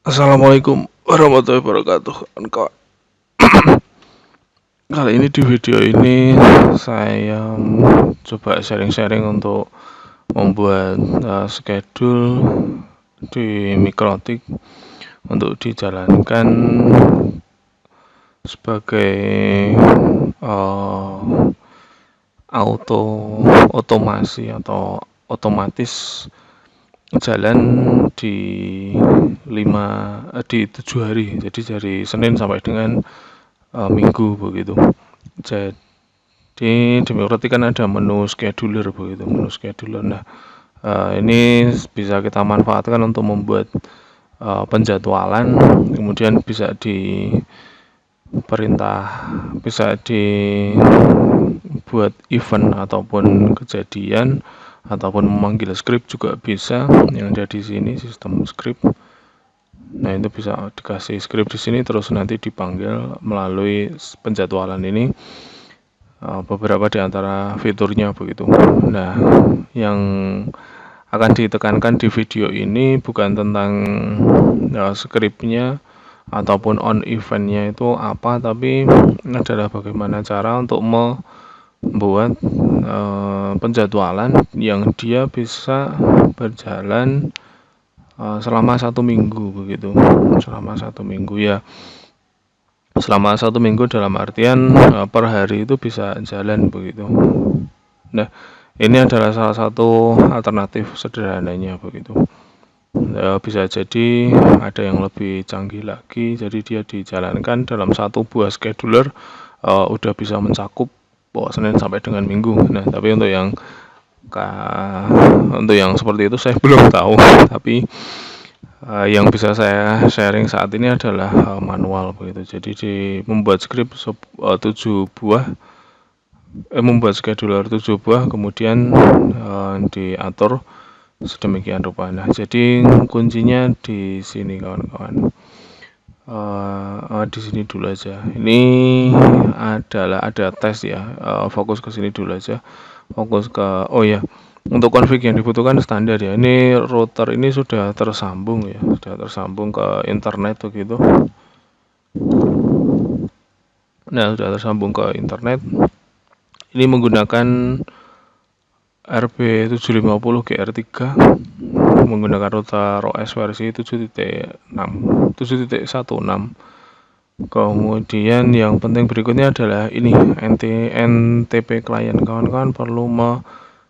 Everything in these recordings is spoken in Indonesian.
Assalamualaikum warahmatullahi wabarakatuh. Kali ini di video ini saya coba sharing-sharing untuk membuat schedule di Mikrotik untuk dijalankan sebagai uh, otomasi atau otomatis jalan di di 7 hari, jadi dari Senin sampai dengan Minggu begitu. Jadi di Mikrotik kan ada menu scheduler begitu, menu scheduler. Nah, ini bisa kita manfaatkan untuk membuat penjadwalan, kemudian bisa dibuat event ataupun kejadian ataupun memanggil script juga bisa. Yang ada di sini sistem script. Nah, itu bisa dikasih script di sini terus nanti dipanggil melalui penjadwalan ini. Beberapa di antara fiturnya begitu. Nah, yang akan ditekankan di video ini bukan tentang scriptnya ataupun on eventnya itu apa, tapi adalah bagaimana cara untuk membuat penjadwalan yang dia bisa berjalan selama 1 minggu begitu. Selama 1 minggu ya. Selama 1 minggu dalam artian per hari itu bisa jalan begitu. Nah, ini adalah salah satu alternatif sederhananya begitu. Bisa jadi ada yang lebih canggih lagi, jadi dia dijalankan dalam satu buah scheduler udah bisa mencakup Senin sampai dengan Minggu. Nah, tapi untuk yang seperti itu saya belum tahu, tapi yang bisa saya sharing saat ini adalah manual begitu. Jadi membuat script 7 buah, membuat scheduler 7 buah, kemudian diatur sedemikian rupa. Nah, jadi kuncinya di sini kawan-kawan. Di sini dulu aja. Ini ada tes ya. Fokus ke sini dulu aja. Fokus ke untuk config yang dibutuhkan standar ya. Ini router ini sudah tersambung ya, sudah tersambung ke internet begitu. Nah, sudah tersambung ke internet. Ini menggunakan RB750 GR3, menggunakan router OS versi 7.16. Kemudian yang penting berikutnya adalah ini NTP client. Kawan-kawan perlu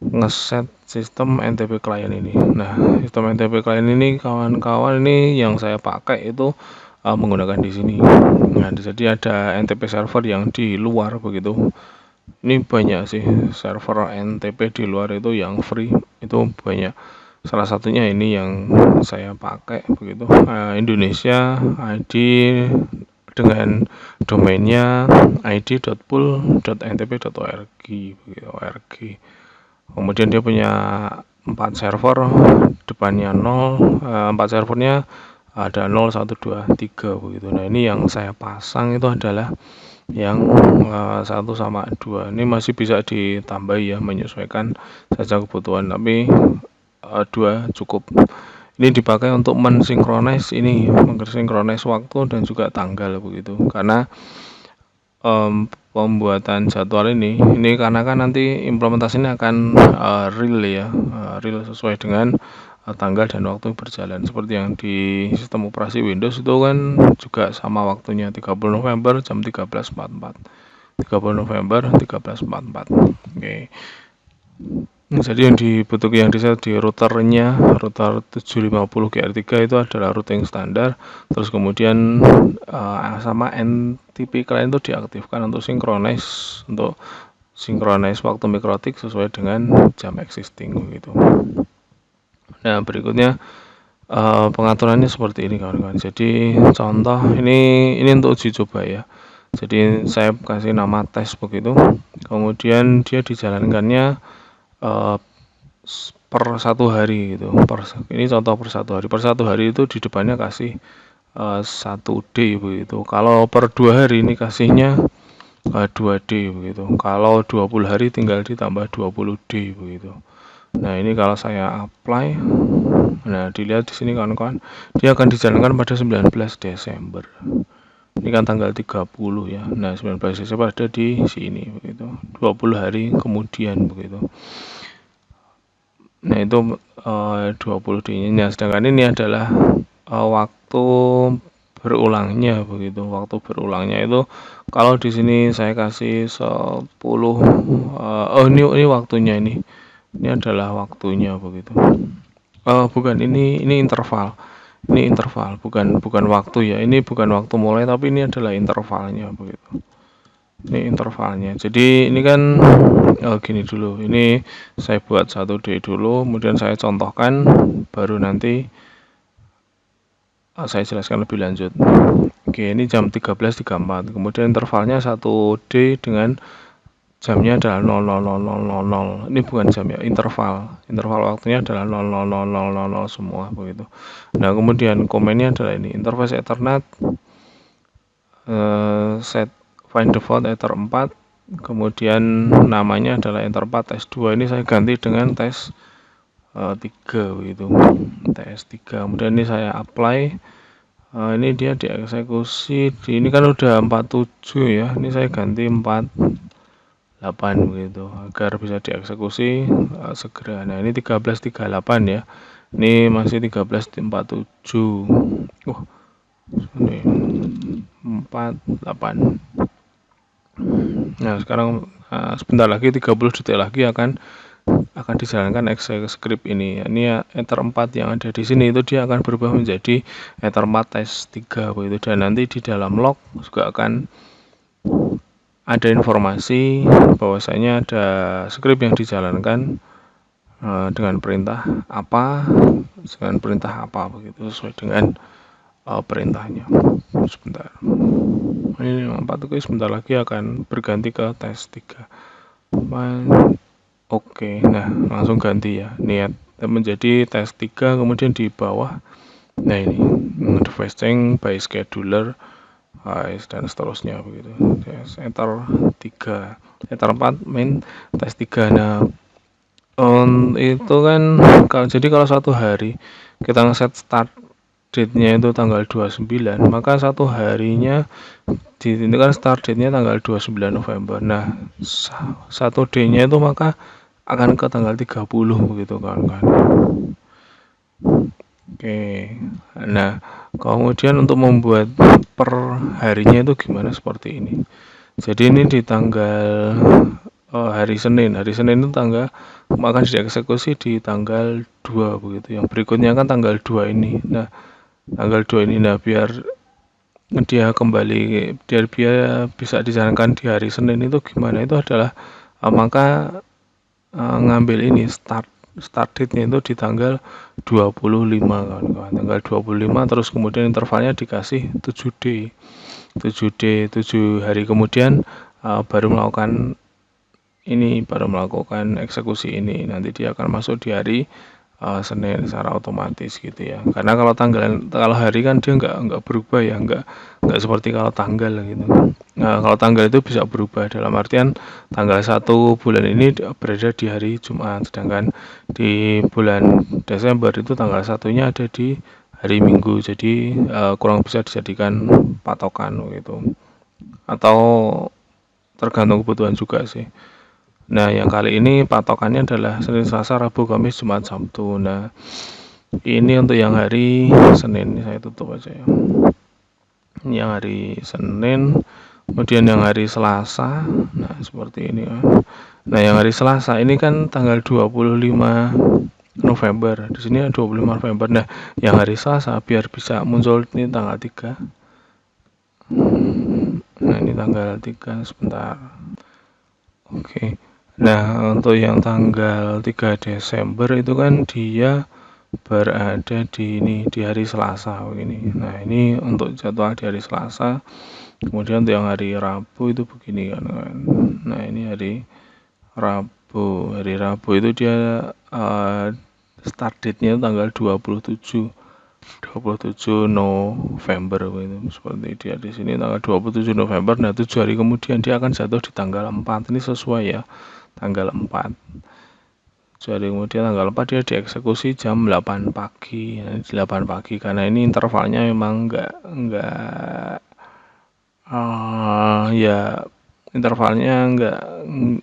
ngeset sistem NTP client ini. Nah, sistem NTP client ini kawan-kawan ini yang saya pakai itu menggunakan di sini. Nah, jadi ada NTP server yang di luar begitu. Ini banyak sih server NTP di luar itu yang free, itu banyak. Salah satunya ini yang saya pakai begitu. Indonesia ID dengan domainnya id.pool.ntp.org begitu, org. Kemudian dia punya 4 server, depannya 0, 4 servernya ada 0, 1, 2, 3 begitu. Nah, ini yang saya pasang itu adalah yang 1 sama 2. Ini masih bisa ditambah ya, menyesuaikan saja kebutuhan, tapi 2 cukup. Ini dipakai untuk mensinkronis waktu dan juga tanggal begitu. Karena pembuatan jadwal ini karena kan nanti implementasinya akan real ya, real sesuai dengan tanggal dan waktu berjalan. Seperti yang di sistem operasi Windows itu kan juga sama waktunya, 30 November jam 13.44. 30 November 13.44. Oke. Jadi yang dibutuhkan, yang diset di routernya, router 750 GR3 itu adalah routing standar. Terus kemudian sama NTP client itu diaktifkan untuk sinkronis waktu Mikrotik sesuai dengan jam existing gitu. Nah, berikutnya pengaturannya seperti ini kawan-kawan. Jadi contoh ini untuk uji coba ya. Jadi saya kasih nama tes begitu. Kemudian dia dijalankannya per 1 hari gitu. Ini contoh per 1 hari. Per 1 hari itu di depannya kasih 1D begitu. Kalau per 2 hari ini kasihnya 2D begitu. Kalau 20 hari tinggal ditambah 20D begitu. Nah, ini kalau saya apply Nah, dilihat di sini kawan-kawan, dia akan dijalankan pada 19 Desember. Ini kan tanggal 30 ya. Nah, 19 Desember ada di sini begitu. 20 hari kemudian begitu. Nah, itu 20 D-nya. Sedangkan ini adalah waktu berulangnya begitu. Waktu berulangnya itu kalau di sini saya kasih 10 ini waktunya ini. Ini adalah waktunya begitu. Bukan, ini interval. Ini interval, bukan waktu ya. Ini bukan waktu mulai, tapi ini adalah intervalnya begitu. Ini intervalnya. Jadi ini kan gini dulu. Ini saya buat 1D dulu, kemudian saya contohkan, baru nanti saya jelaskan lebih lanjut. Oke, ini jam 13.34. Kemudian intervalnya 1D dengan jamnya adalah 00.00. Ini bukan jam ya, interval. Interval waktunya adalah 00.00 semua begitu. Nah, kemudian komennya adalah ini, interface Ethernet set find default ether 4, kemudian namanya adalah enter 4 tes 2. Ini saya ganti dengan tes 3 begitu. Tes 3. Kemudian ini saya apply. Ini dia dieksekusi. Ini kan udah 47 ya. Ini saya ganti 48 begitu agar bisa dieksekusi segera. Nah, ini 13.38 ya. Ini masih 13.47. Ini 48. Nah, sekarang sebentar lagi 30 detik lagi akan dijalankan script ini. Ini ether 4 yang ada di sini itu dia akan berubah menjadi ether 4 tes 3 begitu, dan nanti di dalam log juga akan ada informasi bahwasanya ada script yang dijalankan dengan perintah apa begitu, sesuai dengan perintahnya. Sebentar. Ini 4 sebentar lagi akan berganti ke tes 3. Oke, nah langsung ganti ya. Niat menjadi tes 3, kemudian di bawah. Nah, ini device change by scheduler dan seterusnya begitu. Enter 3, enter 4 main tes 3. Nah, itu kan kalau satu hari kita ngeset start date-nya itu tanggal 29, maka satu harinya ini kan start date-nya tanggal 29 November. Nah, 1D-nya itu maka akan ke tanggal 30 begitu kan. Oke. Nah, kemudian untuk membuat per harinya itu gimana, seperti ini. Jadi ini di tanggal hari Senin. Hari Senin itu tanggal akan dieksekusi di tanggal 2 begitu. Yang berikutnya kan tanggal 2 ini. Nah, tanggal 2 ini, nah biar dia kembali, biar bisa dijalankan di hari Senin itu gimana, itu adalah maka ngambil ini start date-nya itu di tanggal 25 kawan-kawan. Tanggal 25, terus kemudian intervalnya dikasih 7D 7 hari kemudian baru melakukan eksekusi ini. Nanti dia akan masuk di hari Senin secara otomatis gitu ya. Karena kalau hari kan dia nggak berubah ya, nggak seperti kalau tanggal gitu. Nah, kalau tanggal itu bisa berubah, dalam artian tanggal 1 bulan ini berada di hari Jumat, sedangkan di bulan Desember itu tanggal 1-nya ada di hari Minggu. Jadi kurang bisa dijadikan patokan gitu. Atau tergantung kebutuhan juga sih. Nah, yang kali ini patokannya adalah Senin, Selasa, Rabu, Kamis, Jumat, Sabtu. Nah, ini untuk yang hari Senin, ini saya tutup aja ya. Ini yang hari Senin, kemudian yang hari Selasa. Nah, seperti ini ya. Nah, yang hari Selasa ini kan tanggal 25 November. Di sini 25 November. Nah, yang hari Selasa biar bisa muncul ini tanggal 3. Nah, ini tanggal 3 sebentar. Oke. Nah, untuk yang tanggal 3 Desember itu kan dia berada di hari Selasa begini. Nah, ini untuk jadwal di hari Selasa. Kemudian untuk yang hari Rabu itu begini kan. Nah, ini hari Rabu. Hari Rabu itu dia start date-nya tanggal 27 November gitu. Seperti dia di sini tanggal 27 November. Nah, 7 hari kemudian dia akan jatuh di tanggal 4. Ini sesuai ya, tanggal 4. Jadi kemudian tanggal 4 dia dieksekusi jam 8 pagi. Nah, 8 pagi karena ini intervalnya memang enggak ya intervalnya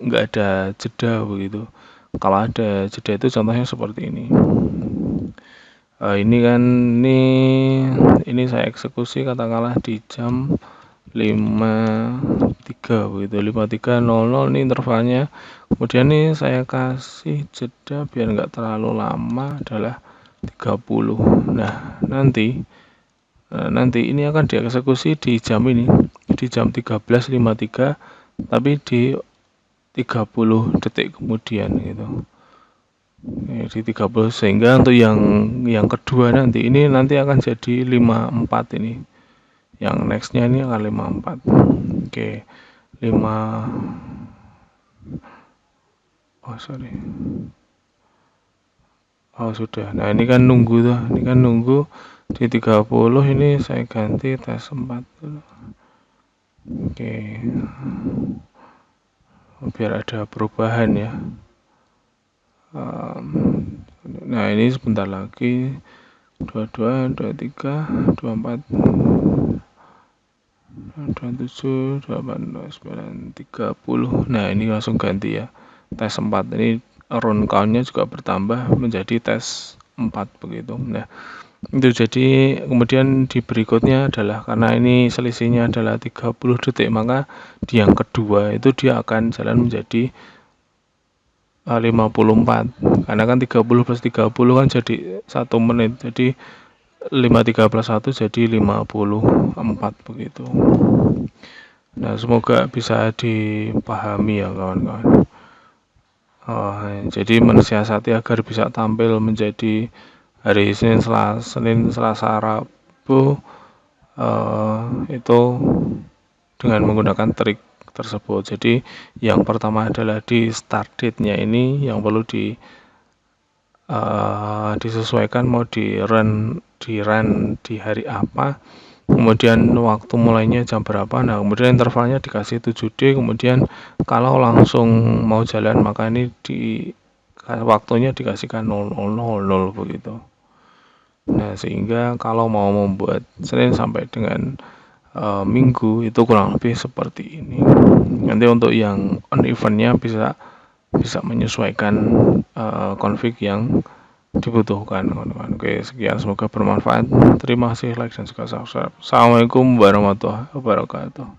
enggak ada jeda begitu. Kalau ada jeda itu contohnya seperti ini. Ini kan ini saya eksekusi katakanlah di jam 53 begitu, 53.00 ini intervalnya. Kemudian nih saya kasih jeda biar enggak terlalu lama adalah 30. Nah, nanti ini akan dieksekusi di jam ini, di jam 13.53, tapi di 30 detik kemudian gitu. Di 30, sehingga untuk yang kedua nanti akan jadi 54 ini. Yang nextnya ini akan 54. Oke, 5. Sorry. Sudah. Nah, ini kan nunggu tuh. Ini kan nunggu di 30, ini saya ganti tes 4 dulu. Oke. Biar ada perubahan ya. Nah, ini sebentar lagi 22, 23, 24, 27, 28, 29, 30. Nah, ini langsung ganti ya. Tes 4 ini round count-nya juga bertambah menjadi tes 4 begitu. Nah, itu jadi kemudian di berikutnya adalah karena ini selisihnya adalah 30 detik, maka di yang kedua itu dia akan jalan menjadi 54. Karena kan 30 plus 30 kan jadi 1 menit. Jadi 53 plus 1 jadi 54 begitu. Nah, semoga bisa dipahami ya kawan-kawan. Jadi mensiasati agar bisa tampil menjadi hari Senin, Selasa, Rabu itu dengan menggunakan trik tersebut. Jadi yang pertama adalah di start date-nya ini yang perlu disesuaikan mau di run di hari apa, kemudian waktu mulainya jam berapa. Nah, kemudian intervalnya dikasih 7D, kemudian kalau langsung mau jalan maka ini waktunya dikasihkan 00.00 begitu. Nah, sehingga kalau mau membuat Senin sampai dengan Minggu itu kurang lebih seperti ini. Nanti untuk yang on eventnya bisa menyesuaikan config yang dibutuhkan, teman-teman. Oke, sekian, semoga bermanfaat. Terima kasih, like dan juga subscribe. Assalamualaikum warahmatullahi wabarakatuh.